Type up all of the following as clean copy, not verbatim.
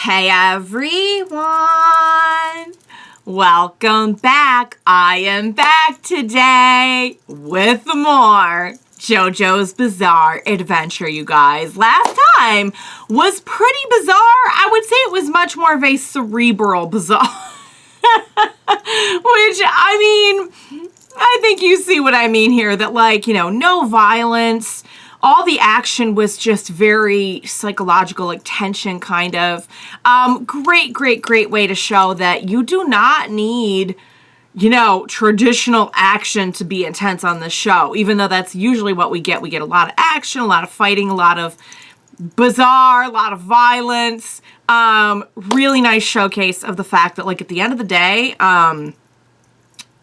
Hey everyone! Welcome back. I am back today with more JoJo's Bizarre Adventure, you guys. Last time was pretty bizarre. I would say it was much more of a cerebral bizarre. Which, I mean, I think you see what I mean here. That, like, you know, no violence. All the action was just very psychological, like tension kind of. Great way to show that you do not need, you know, traditional action to be intense on this show. Even though that's usually what we get. We get a lot of action, a lot of fighting, a lot of bizarre, a lot of violence. Really nice showcase of the fact that, like, at the end of the day,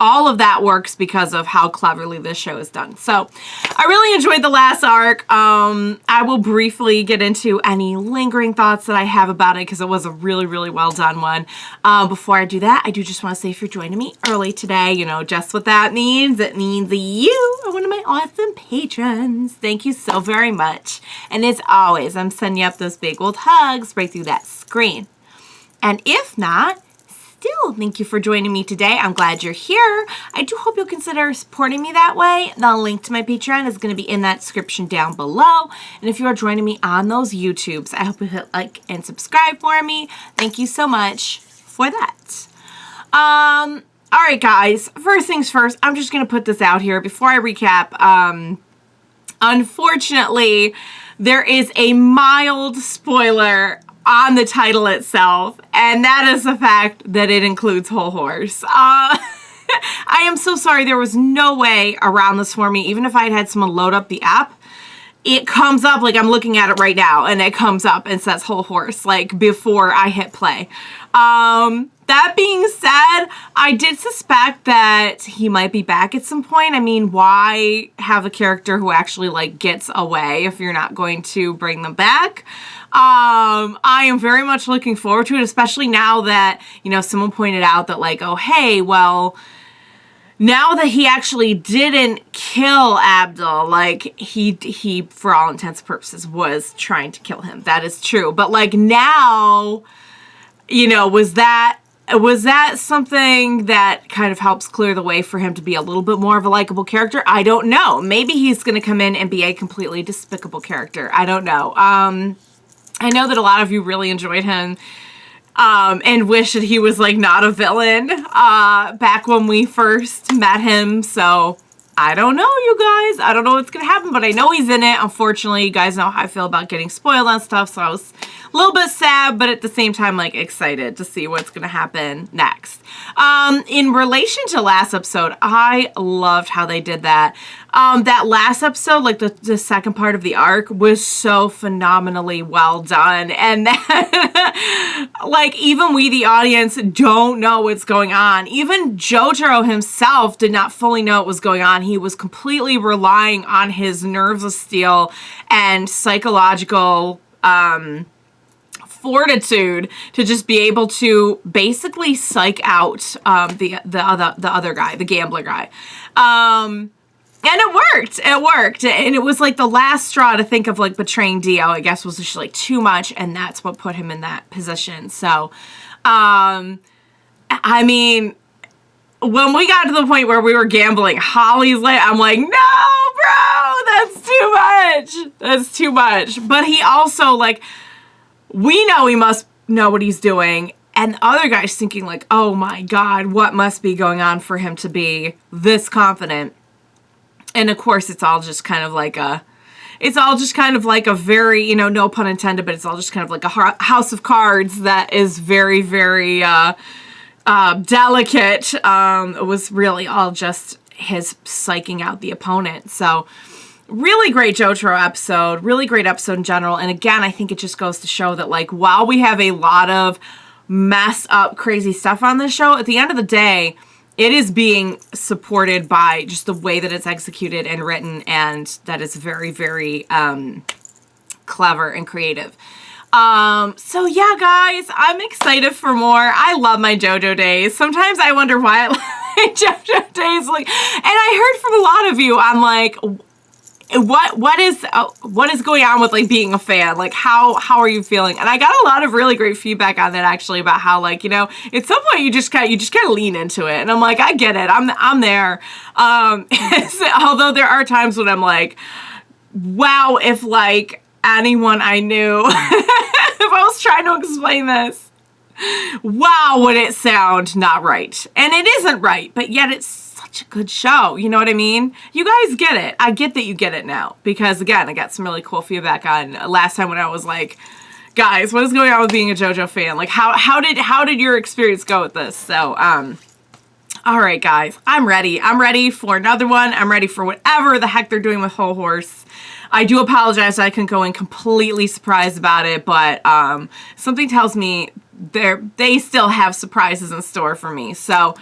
all of that works because of how cleverly this show is done. So I really enjoyed the last arc. I will briefly get into any lingering thoughts that I have about it because it was a really well done one. Before I do that, I do just want to say if you're joining me early today, you know just what that means. It means you are one of my awesome patrons. Thank you so very much. And as always, I'm sending you up those big old hugs right through that screen. And if not, still, thank you for joining me today. I'm glad you're here. I do hope you'll consider supporting me that way. The link to my Patreon is going to be in that description down below. And if you are joining me on those YouTubes, I hope you hit like and subscribe for me. Thank you so much for that. All right, guys. First things first, I'm just going to put this out here before I recap. Unfortunately, there is a mild spoiler on the title itself, and that is the fact that it includes Hol Horse. I am so sorry. There was no way around this for me. Even if I had someone load up the app, it comes up, like I'm looking at it right now, and it comes up and says Hol Horse, like before I hit play. That being said, I did suspect that he might be back at some point. I mean, why have a character who actually, like, gets away if you're not going to bring them back? I am very much looking forward to it, especially now that, you know, someone pointed out that, like, oh, hey, well, now that he actually didn't kill Abdul, like, he, for all intents and purposes, was trying to kill him. That is true. But, like, now, you know, was that something that kind of helps clear the way for him to be a little bit more of a likable character? I don't know. Maybe he's going to come in and be a completely despicable character. I don't know. I know that a lot of you really enjoyed him and wish that he was, like, not a villain back when we first met him. So I don't know, you guys. I don't know what's going to happen, but I know he's in it. Unfortunately, you guys know how I feel about getting spoiled on stuff, so I was a little bit sad, but at the same time, like, excited to see what's going to happen next. In relation to last episode, I loved how they did that. That last episode, like the second part of the arc, was so phenomenally well done. And that, like, even we, the audience, don't know what's going on. Even Jojo himself did not fully know what was going on. He was completely relying on his nerves of steel and psychological fortitude to just be able to basically psych out the other guy, the gambler guy. And it worked. And it was like the last straw to think of, like, betraying Dio, I guess, was just, like, too much, and that's what put him in that position. So, I mean, when we got to the point where we were gambling Holly's life, I'm like, no, bro, that's too much. That's too much. But he also, like, we know he must know what he's doing. And the other guy's thinking, like, oh my God, what must be going on for him to be this confident? And of course, it's all just kind of like a very, you know, no pun intended, but it's all just kind of like a house of cards that is very delicate. It was really all just his psyching out the opponent. So really great JoJo episode, really great episode in general. And again, I think it just goes to show that, like, while we have a lot of messed up, crazy stuff on this show, at the end of the day, it is being supported by just the way that it's executed and written, and that is very clever and creative. So yeah, guys, I'm excited for more. I love my JoJo days. Sometimes I wonder why I like my JoJo days. Like, and I heard from a lot of you, I'm like, what is going on with like being a fan? Like how are you feeling? And I got a lot of really great feedback on that actually about how like, you know, at some point you just kind of lean into it. And I'm like, I get it. I'm there. Although there are times when I'm like, wow, if like anyone I knew, if I was trying to explain this, wow, would it sound not right? And it isn't right, but yet it's such a good show. You know what I mean? You guys get it. I get that you get it now. Because again, I got some really cool feedback on last time when I was like, guys, what is going on with being a JoJo fan? Like how did your experience go with this? So, all right, guys, I'm ready. I'm ready for another one. I'm ready for whatever the heck they're doing with Hol Horse. I do apologize I couldn't go in completely surprised about it, but something tells me they still have surprises in store for me. So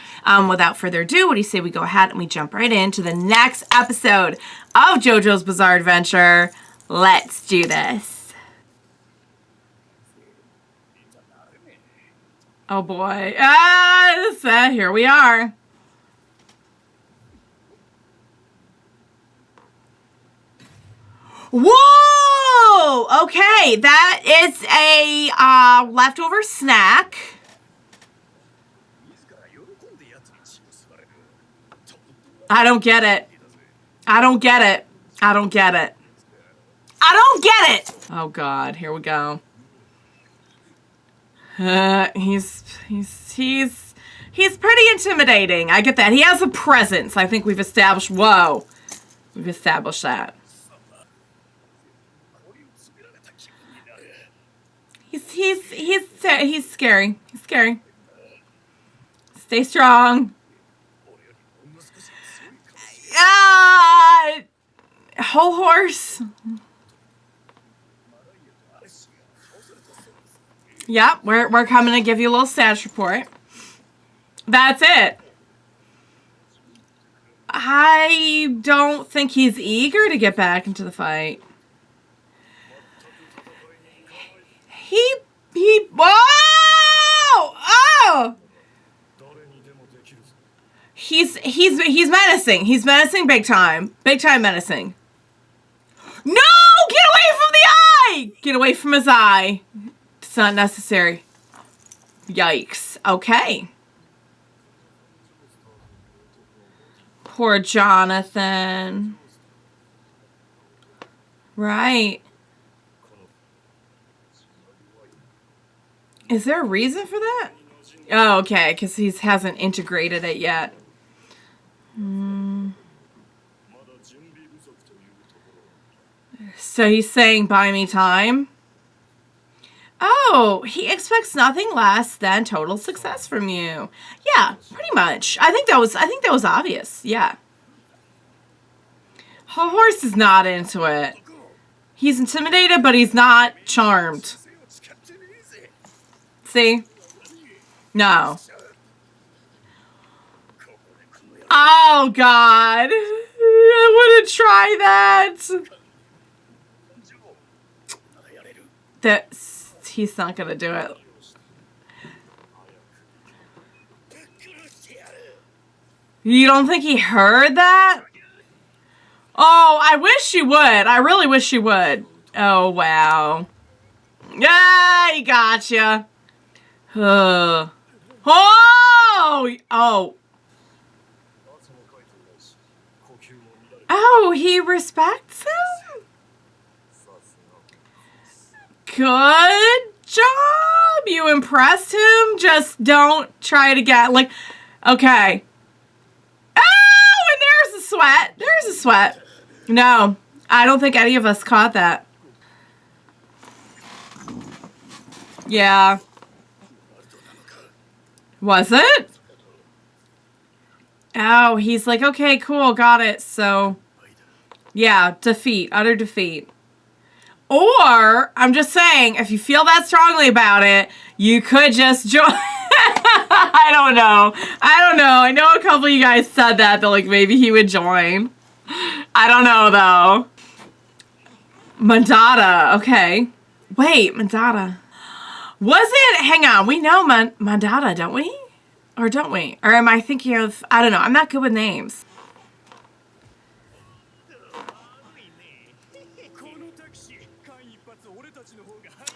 without further ado, what do you say we go ahead and we jump right into the next episode of JoJo's Bizarre Adventure? Let's do this. Oh boy. Here we are. Whoa! Okay, that is a leftover snack. I don't get it. I don't get it. I don't get it. I don't get it! Oh god, here we go. He's pretty intimidating. I get that. He has a presence. I think we've established. Whoa, we've established that. He's scary. He's scary. Stay strong. Hol Horse. Yep, we're coming to give you a little status report. That's it. I don't think he's eager to get back into the fight. Whoa! Oh! He's menacing. He's menacing big time. Big time menacing. No! Get away from the eye! Get away from his eye. It's not necessary. Yikes. Okay. Poor Jonathan. Right. Is there a reason for that? Oh, okay, because he hasn't integrated it yet. So he's saying, buy me time? Oh, he expects nothing less than total success from you. Yeah, pretty much. I think that was obvious. Yeah. Hol Horse is not into it. He's intimidated, but he's not charmed. See? No. Oh, God. I wouldn't try that. He's not going to do it. You don't think he heard that? Oh, I wish you would. I really wish you would. Oh, wow. Yeah, he gotcha. Oh! Oh! Oh, he respects him? Good job! You impressed him? Just don't try to get, like, okay. Oh, and there's a sweat. There's a sweat. No, I don't think any of us caught that. Yeah. Was it? Oh, he's like, okay, cool, got it. So, yeah, defeat, utter defeat. Or, I'm just saying, if you feel that strongly about it, you could just join. I don't know. I know a couple of you guys said that like maybe he would join. I don't know, though. Mondatta, okay. Wait, Mondatta. Was it? Hang on, we know Mondatta, don't we? Or don't we? Or am I thinking of, I don't know, I'm not good with names.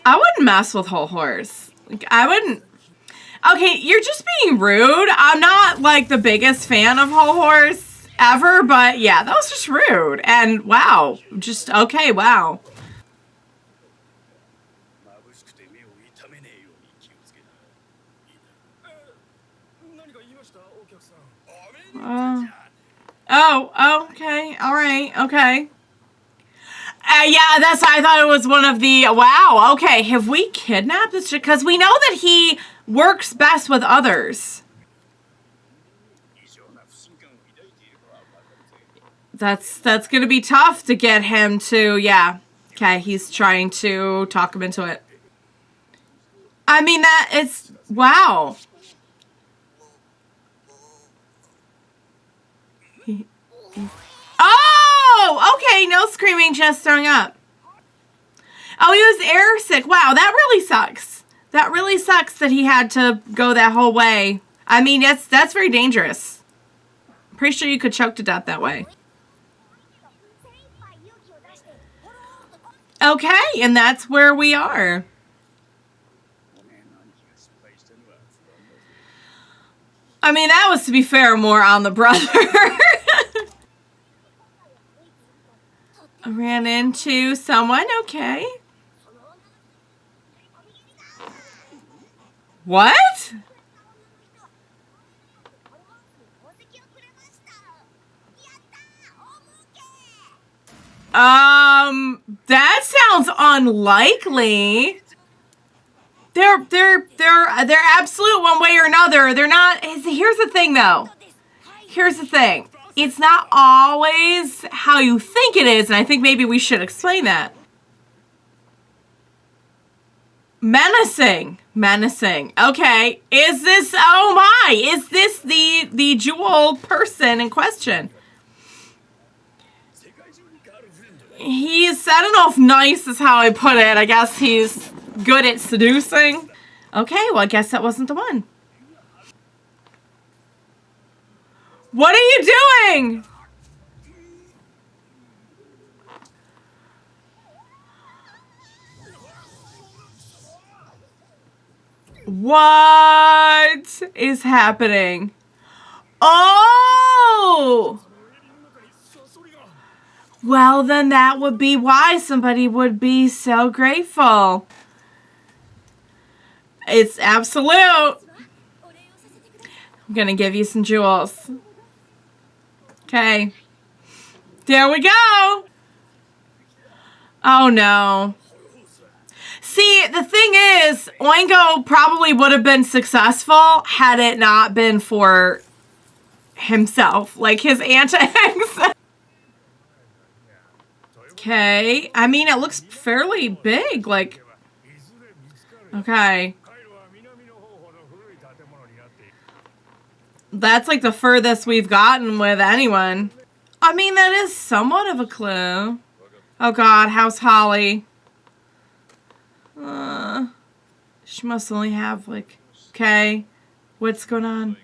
I wouldn't mess with Hol Horse. Like, I wouldn't. Okay, you're just being rude. I'm not like the biggest fan of Hol Horse ever, but yeah, that was just rude. And wow, just okay, wow. Oh, okay, all right, okay. Yeah, that's. I thought it was one of the. Wow. Okay, have we kidnapped this? Because we know that he works best with others. That's gonna be tough to get him to. Yeah. Okay, he's trying to talk him into it. I mean that it's wow. Oh, okay. No screaming, just throwing up. Oh, he was air sick. Wow, that really sucks. That really sucks that he had to go that whole way. I mean, that's very dangerous. I'm pretty sure you could choke to death that way. Okay, and that's where we are. I mean, that was, to be fair, more on the brother. Ran into someone, okay. What? That sounds unlikely. They're absolute one way or another. They're not. Here's the thing, though. Here's the thing. It's not always how you think it is, and I think maybe we should explain that. Menacing. Okay. Is this? Oh my! Is this the jewel person in question? He's, I don't know if nice is how I put it. I guess he's good at seducing. Okay, well, I guess that wasn't the one. What are you doing? What is happening? Oh! Well, then that would be why somebody would be so grateful. It's absolute. I'm going to give you some jewels. Okay. There we go. Oh, no. See, the thing is, Boingo probably would have been successful had it not been for himself. Like, his antics. Okay. I mean, it looks fairly big. Like, okay. That's like the furthest we've gotten with anyone. I mean, that is somewhat of a clue. Oh, God. How's Holly? She must only have, like... Okay. What's going on?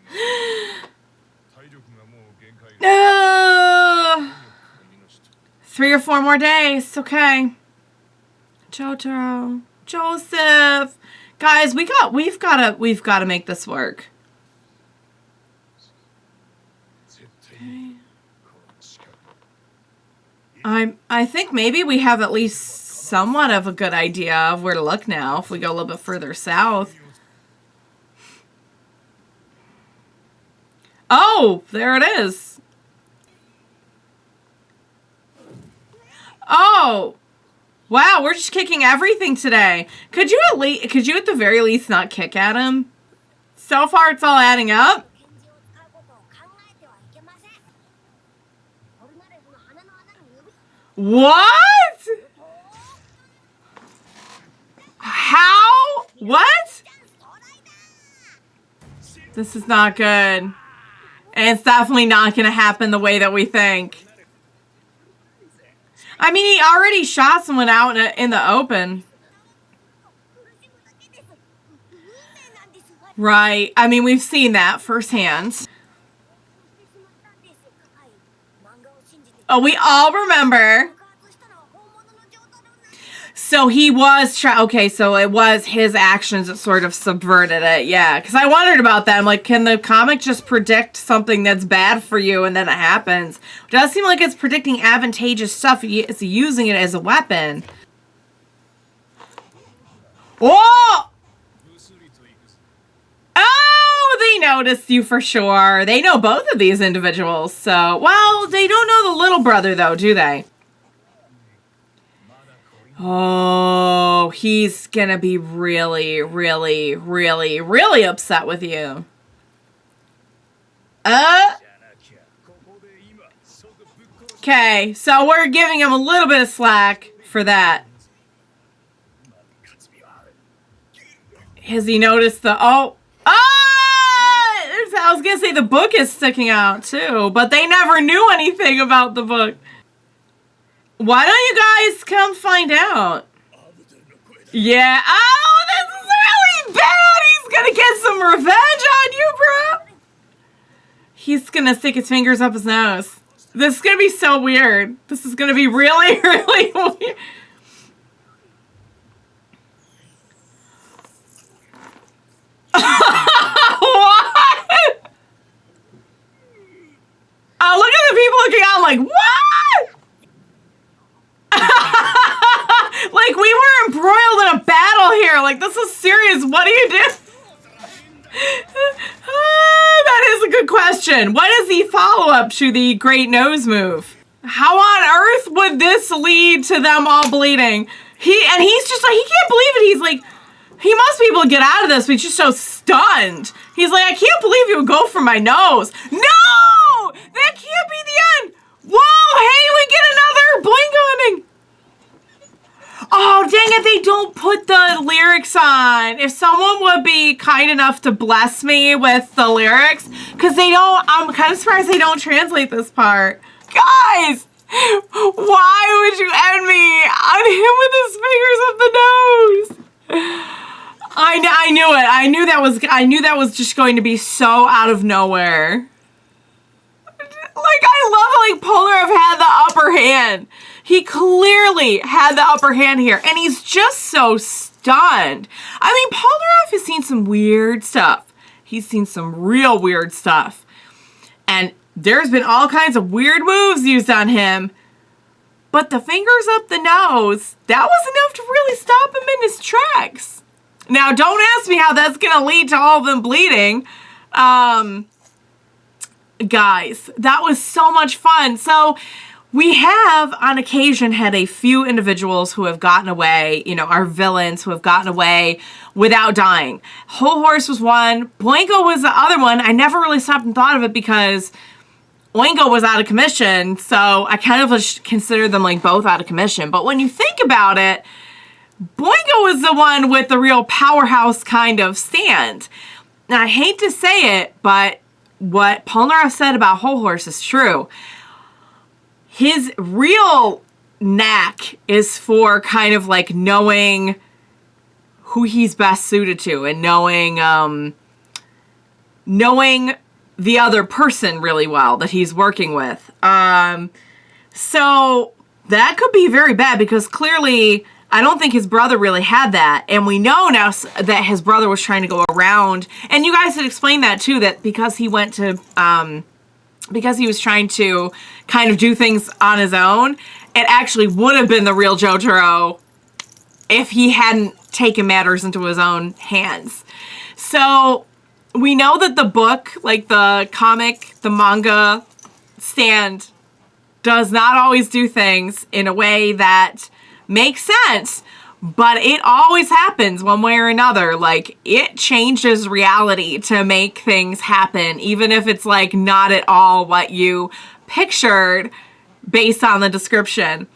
3 or 4 more days. Okay. Jojo. Joseph. Guys, we've got to make this work. Okay. I think maybe we have at least somewhat of a good idea of where to look now if we go a little bit further south. Oh, there it is. Oh, wow, we're just kicking everything today. Could you at the very least not kick at him? So far, it's all adding up. What? How? What? This is not good. And it's definitely not going to happen the way that we think. I mean, he already shot someone out in the open. Right. I mean, we've seen that firsthand. Oh, we all remember. So he was okay, so it was his actions that sort of subverted it, yeah. Because I wondered about that. I'm like, can the comic just predict something that's bad for you and then it happens? It does seem like it's predicting advantageous stuff. It's using it as a weapon. Whoa! Oh, they noticed you for sure. They know both of these individuals, so... Well, they don't know the little brother, though, do they? Oh, he's gonna be really, really, really, really upset with you. Okay, so we're giving him a little bit of slack for that. Has he noticed the... Oh! I was gonna say the book is sticking out, too. But they never knew anything about the book. Why don't you guys come find out? Yeah. Oh, this is really bad. He's gonna get some revenge on you, bro. He's gonna stick his fingers up his nose. This is gonna be so weird. This is gonna be really, really weird. What? Oh, look at the people looking on like, what? Like, we were embroiled in a battle here. Like, this is serious. What do you do? That is a good question. What is the follow-up to the Great Nose Move? How on earth would this lead to them all bleeding? He's just like, he can't believe it. He's like, he must be able to get out of this, but he's just so stunned. He's like, I can't believe you would go for my nose. No! That can't be the end. Whoa, hey, we get another Boingo ending. Oh, dang it, they don't put the lyrics on. If someone would be kind enough to bless me with the lyrics, because they don't, I'm kind of surprised they don't translate this part. Guys, why would you end me on him with his fingers up the nose? I knew it. I knew that was just going to be so out of nowhere. Like, I love how, like, Polnareff had the upper hand. He clearly had the upper hand here, and he's just so stunned. I mean, Polnareff has seen some weird stuff. He's seen some real weird stuff. And there's been all kinds of weird moves used on him. But the fingers up the nose, that was enough to really stop him in his tracks. Now, don't ask me how that's going to lead to all of them bleeding. Guys, that was so much fun. So we have, on occasion, had a few individuals who have gotten away, you know, our villains who have gotten away without dying. Hol Horse was one. Boingo was the other one. I never really stopped and thought of it because Boingo was out of commission, so I kind of consider them like both out of commission. But when you think about it, Boingo was the one with the real powerhouse kind of stand. Now, I hate to say it, but what Polnareff said about Hol Horse is true. His real knack is for kind of like knowing who he's best suited to and knowing the other person really well that he's working with. So that could be very bad because clearly I don't think his brother really had that. And we know now that his brother was trying to go around. And you guys had explained that too, that because he went to, because he was trying to kind of do things on his own, it actually would have been the real Jojo if he hadn't taken matters into his own hands. So we know that the book, like the comic, the manga stand, does not always do things in a way that makes sense, but it always happens one way or another. Like, it changes reality to make things happen, even if it's like not at all what you pictured based on the description.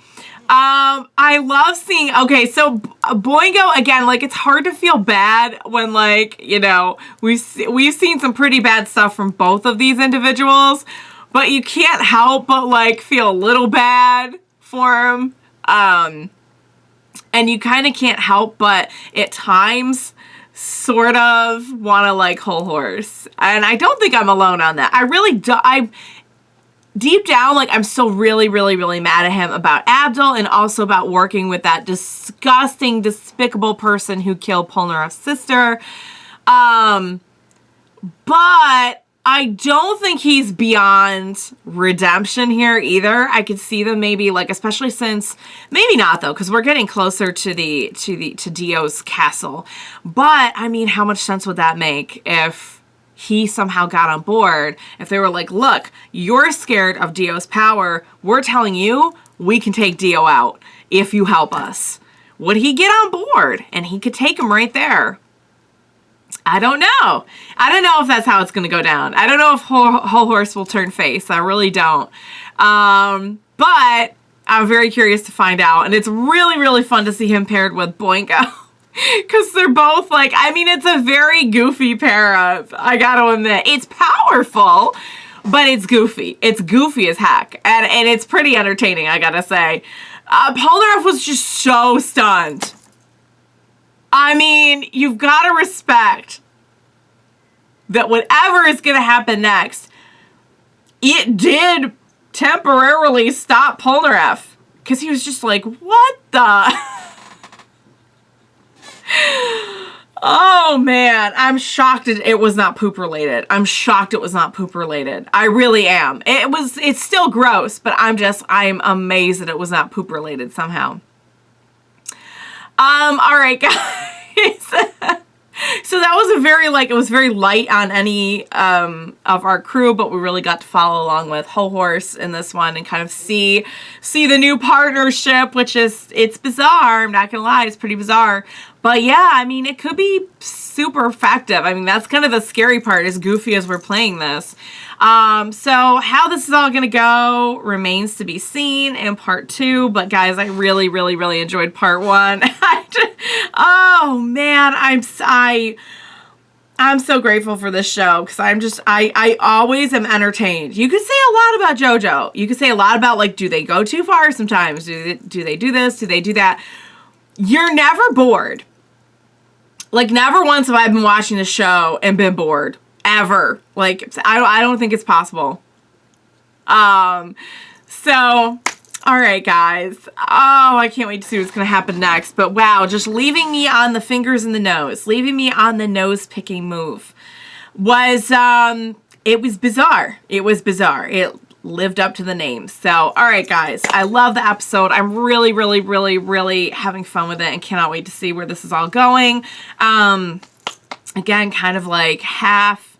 I love seeing, okay, so Boingo, again, like, it's hard to feel bad when, like, you know, we've seen some pretty bad stuff from both of these individuals, but you can't help but, like, feel a little bad for him. And you kind of can't help but, at times, sort of want to like Hol Horse. And I don't think I'm alone on that. I really do. deep down, like, I'm still really, really, really mad at him about Abdul and also about working with that disgusting, despicable person who killed Polnareff's sister. But I don't think he's beyond redemption here either. I could see them maybe, like, especially since, maybe not though, because we're getting closer to Dio's castle. But I mean, how much sense would that make if he somehow got on board? If they were like, look, you're scared of Dio's power. We're telling you we can take Dio out if you help us. Would he get on board? And he could take him right there. I don't know. I don't know if that's how it's going to go down. I don't know if Hol Horse will turn face. I really don't. But I'm very curious to find out. And it's really, really fun to see him paired with Boingo. Because they're both like, I mean, it's a very goofy pair up. I got to admit. It's powerful, but it's goofy. It's goofy as heck. And it's pretty entertaining, I got to say. Polnareff was just so stunned. I mean, you've got to respect that whatever is going to happen next, it did temporarily stop Polnareff. Because he was just like, what the... Oh, man. I'm shocked it was not poop related. I'm shocked it was not poop related. I really am. It's still gross, but I'm amazed that it was not poop related somehow. All right, guys. So that was it was very light on any of our crew, but we really got to follow along with Hol Horse in this one and kind of see the new partnership, which it's bizarre. I'm not gonna lie, it's pretty bizarre. But yeah, I mean, it could be super effective. I mean, that's kind of the scary part, as goofy as we're playing this. So how this is all gonna go remains to be seen in part 2. But guys, I really, really, really enjoyed part 1. Oh man, I'm so grateful for this show because I always am entertained. You could say a lot about Jojo. You could say a lot about, like, do they go too far sometimes? Do they do this? Do they do that? You're never bored. Like, never once have I been watching the show and been bored. Ever. Like, I don't think it's possible. So, all right, guys. Oh, I can't wait to see what's going to happen next. But wow, just leaving me on the fingers and the nose, leaving me on the nose-picking move was, it was bizarre. It was bizarre. It lived up to the name. So, all right, guys. I love the episode. I'm really, really, really, really having fun with it and cannot wait to see where this is all going. Again, kind of like half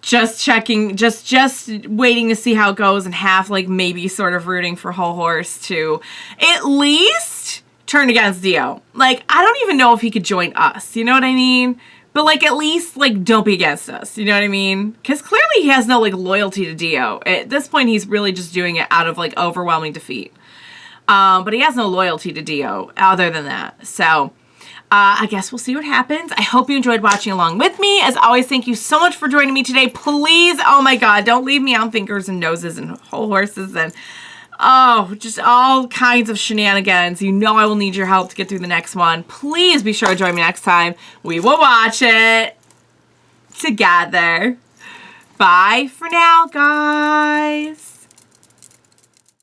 just checking, just waiting to see how it goes, and half like maybe sort of rooting for Hol Horse to at least turn against Dio. Like, I don't even know if he could join us, you know what I mean? But like, at least like don't be against us, you know what I mean? Because clearly he has no like loyalty to Dio. At this point, he's really just doing it out of like overwhelming defeat. But he has no loyalty to Dio other than that. So I guess we'll see what happens. I hope you enjoyed watching along with me. As always, thank you so much for joining me today. Please, oh my God, don't leave me on fingers and noses and Hol Horses and, oh, just all kinds of shenanigans. You know I will need your help to get through the next one. Please be sure to join me next time. We will watch it together. Bye for now, guys.